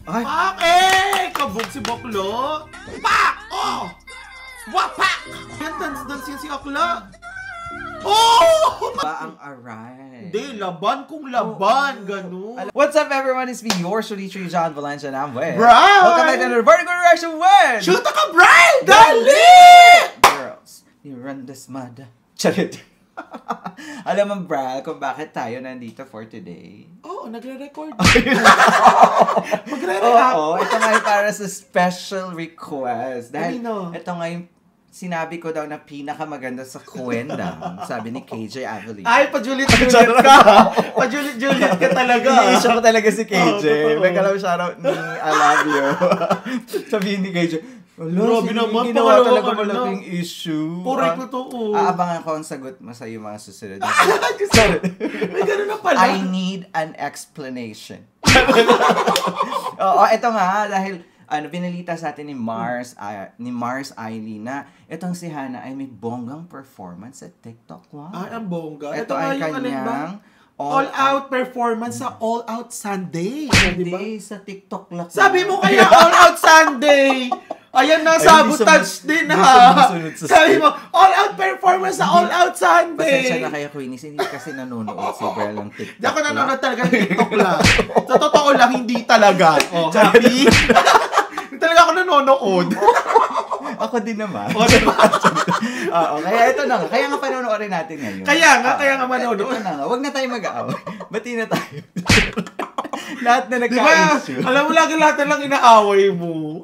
Ay! Pak! Kabog si Bakla! Pak! Oh! Wapak! Yan, dance yan si Akla! Oh! Ba ang aray? Hindi, laban kung laban, ganun. What's up everyone? It's me, yours truly, John Valencia, and I'm with... Brian! Welcome back to another Vertical Reaction with... Shoot ka, Brian! Dali! Girls, you run this mud. Charit. Alam mo, Brad, kung bakit tayo nandito for today? Oo, nagre-record. Magre-react. Oo, ito nga yung para sa special request. Dahil Kanino? ito nga yung sinabi ko daw na pinakamaganda sa kwenda. Sabi ni KJ Avelino. Ay, pa-Juliet-Juliet ka. Pa-Juliet-Juliet ka talaga. Iniisya ko talaga si KJ. Oo, May kalaw shoutout ni I love you. Sabihin ni KJ, grabe naman, ginawa talaga pakalawa ka na. malaking issue. Correct na to, oh. Aabangan ko ang sagot mo sa iyo mga susunod. May gano'n na pala. I need an explanation. Oo, ito nga, dahil binalita sa atin ni Mars Ailey na itong si Hana ay may bonggang performance sa TikTok. Wow. Ay, ang bongga. Ito ay kanyang all-out performance sa All-Out Sunday. Hindi, sa TikTok lang. Sabi mo kaya All-Out Sunday! Ayan na, sabotage din ha! Sabi mo, all-out performance sa All-Out Sunday! Pasensya na kaya, Queenies, hindi kasi nanonood si Belle ng TikTok. Hindi ako nanonood talaga ng TikTok lang. Sa totoo lang, hindi talaga. Oh, happy? Hindi talaga ako nanonood. Ako din naman. O, diba? Oo, kaya ito na nga. Kaya nga panonoorin natin ngayon. Kaya nga manonood. Ito na nga. Huwag na tayo mag-aaway. Bati na tayo. Lahat na Diba? nagka-issue. Alam mo lagi lahat na lang inaaway mo.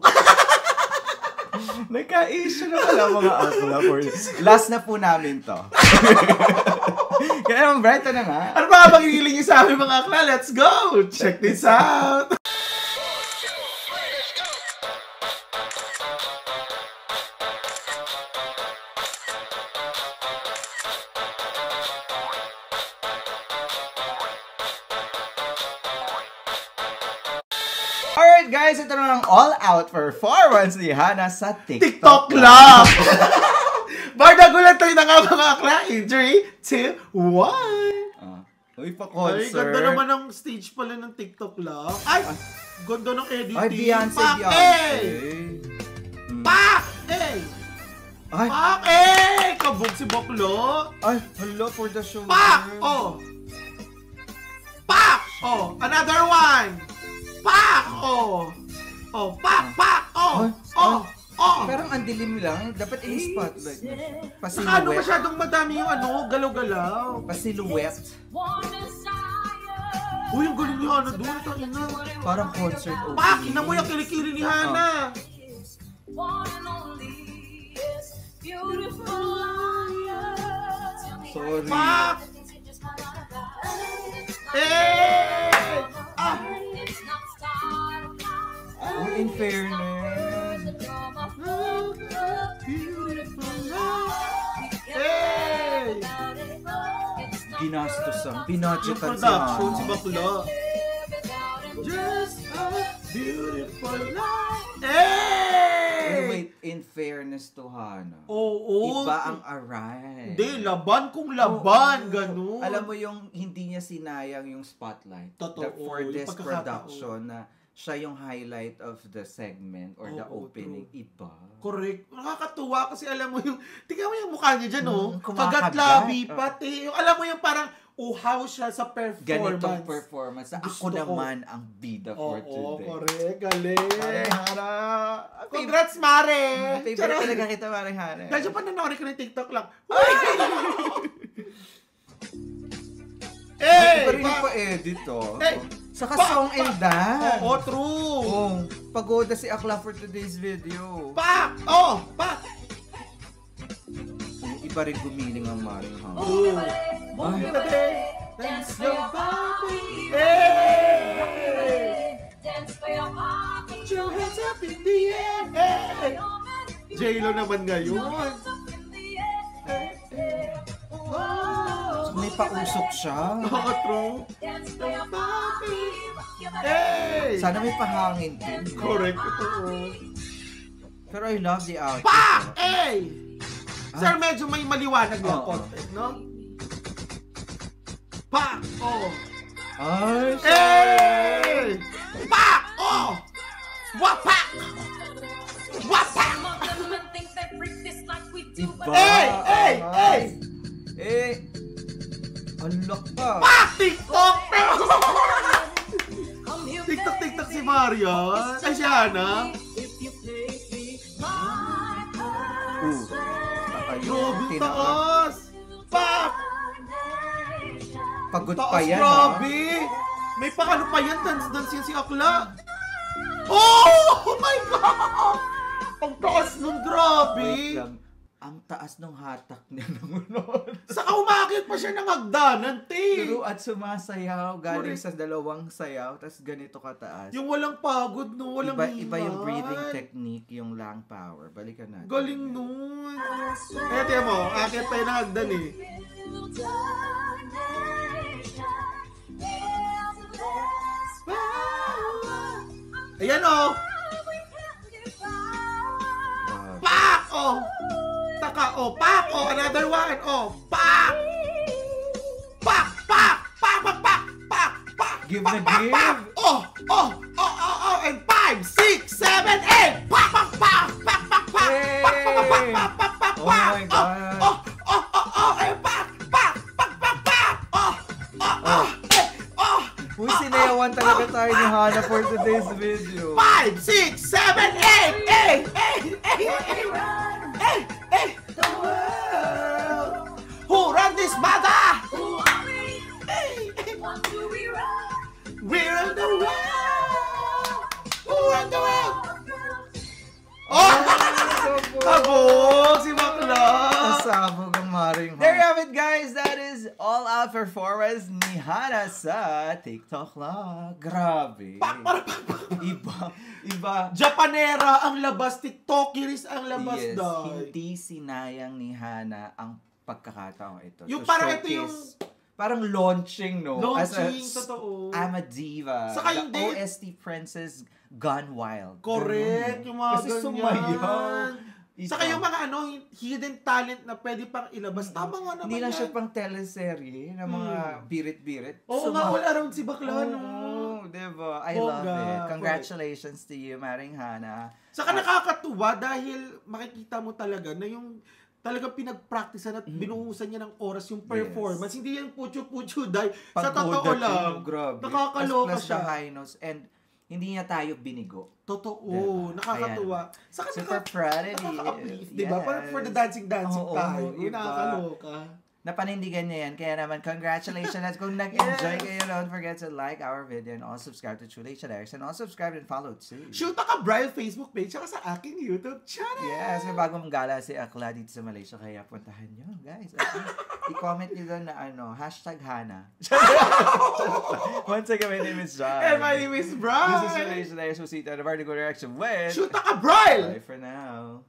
Nagka-issue na pala mga akla. Last na po namin to. Kaya naman, Brad, ito na nga. Ano ba magiging sa amin mga akla? Let's go! Check this out! Alright guys, ito na ang all-out performance ni Hana sa TikTok. TikTok lang! Barda gulat tayo na nga mga akla. In 3, 2, 1! Uy, Ay, pa-concert. ganda naman ang stage pala ng TikTok lang. Ay, ganda ng editing. Ay, Beyonce, Pak! Pak! Ay, Pak! Kabog si Bakla! ay, hello for the show. Pak! Oh! Pak! Oh! Another one! Pak! Oh! Oh! Pak! Pak! Oh! Ay, Oh! Oh! Parang ang dilim lang. Dapat in-spotlight. Saka ano Pa-silhouette. masyadong madami yung galaw-galaw. Pa-silhouette. Uy, yung galing ni Hana doon. Tangina. Parang concert opening. Pak! Ina mo yung kilikili ni Hana. Sorry. Pak! Ah! Uy, in fairness. Ginastos ang Yung binudgetan si production, si Hana. Bakla. Just a beautiful life. Wait, in fairness to Hana. Oo. Iba ang aray. Hindi, laban kung laban, Oo. ganun. Alam mo yung hindi niya sinayang yung spotlight. Totoo, For yung this pagkakataon. production na siya yung highlight of the segment or the Oo, opening. true. Iba. Correct. Nakakatuwa kasi alam mo yung, tingnan mo yung mukha niya dyan, oh. Kumakagat. Kagat-labi, pati. Yung, alam mo yung parang uhaw siya sa performance. Ganitong performance na Gusto ako ko. naman ang bida for today. Oo, correct. Galing. Hana. Congrats, Mare! Favorite talaga kita, Mare Hana. Dahil pa nanonood ka ng TikTok lang. Iba rin yung pa-edit, oh. Eh, Saka song and dance. Oo, true. Oh, pagoda si Akla for today's video. Pak! Oh, pak! Iba rin gumiling ang Maring Hana. Oh. Ay. Dance your body. Hey! Put your hands up in the air. Hey! J-Lo naman ngayon. Oh. May pausok siya. Oo, true. Hey! Sana may pahangin din. Correct, totoo. Pero I love the outfit. Pak! Hey! Sir, medyo may maliwanag yung Oo. content, no? Pak! Oh! Ay, Hey! Pak! Oh! Wapak! Wapak! Iba. Unlock pa. Pak! TikTok! TikTok si Marian. Ay, si Hana. Grabe, taas! Pak! Pagod Taas, pa yan, grabe! May paano pa yan, dance yan si Akla. Oh my God! Ang taas nun, grabe! Wait lang. Ang taas ng hatak niya naman. Saka umakit pa siya ng hagdanan, te! Pero at sumasayaw, galing sa dalawang sayaw, tapos ganito kataas. Yung walang pagod, no? Walang Iba yung breathing technique, yung lung power. Balikan natin. Galing nun. Eh, tiyan mo, akit pa yung hagdan eh. Ayan oh! Pak! Oh! Taka, oh! Pak! Oh! Another one! Oh! Pak! Pak! Pak! Pak! Pak! Pak! Pak! Pak! Give Pak! na Pak! give! Pak! Oh! Oh! Oh! Oh! Oh! And 5, 6, 7, 8! Pak! Pak! Pak! Pak! Pak! Pak! Hey! Pak! Pak! Pak! Pak! Pak! Oh my God! Oh! Oh! Oh! Oh! And Pak! Pak! Pak! Pak! Pak! Oh! Oh! Oh! Oh! Uy, sinayawan talaga tayo ni Hana for today's video. 5, 6, 7, 8, 8, 8, 8, 8, 8, 8. The world. Who run this mother? We run the world. Who run the world? Oh! Kabog si Bakla. Pasabog ang maring Hana. There you have it, guys. That is all-out performance ni Hana sa TikTok lang. Grabe. Iba. Japanera ang labas, TikTokeris ang labas, Yes, dahil. hindi sinayang ni Hana ang pagkakataon ito. Yung to parang ito showcase- Parang launching, no? Launching, totoo. I'm a diva. Saka The hindi. OST princess gone wild. Correct, yung mga Kasi ganyan. sumayaw. Saka yung mga hidden talent na pwede pang ilabas. Tama nga naman Hindi lang yan. siya pang teleserye na mga birit-birit. Oo nga, all around si Bakla, no? Oo, diba? I Bongga. love it. Congratulations to you, Maring Hana. Saka nakakatuwa dahil makikita mo talaga na yung talagang pinag-practicean at binuhusan niya ng oras yung performance. Hindi yan pucho-pucho dahil sa totoo lang. Grabe. Nakakaloka Plus the siya. high notes and hindi niya tayo binigo. Totoo. Diba? Nakakatuwa. Saka Super proud of you. nakaka-uplift, diba? Parang for the dancing Oo, tayo. iba. Nakakaloka. Napanindigan niya yan. Kaya naman, congratulations. At kung nag-enjoy kayo, don't forget to like our video and also subscribe to Chulay Chalex and also subscribe and follow too. Shoot ka Brian Facebook page saka sa aking YouTube channel. Yes, may bagong gala si Akla dito sa Malaysia, kaya puntahan nyo, guys. At i-comment nyo doon na #Hana. Once again, my name is John. And my name is Brian. This is Chulay Chalex. We'll see you in the vertical direction with... Shoot ka Brian! Bye for now.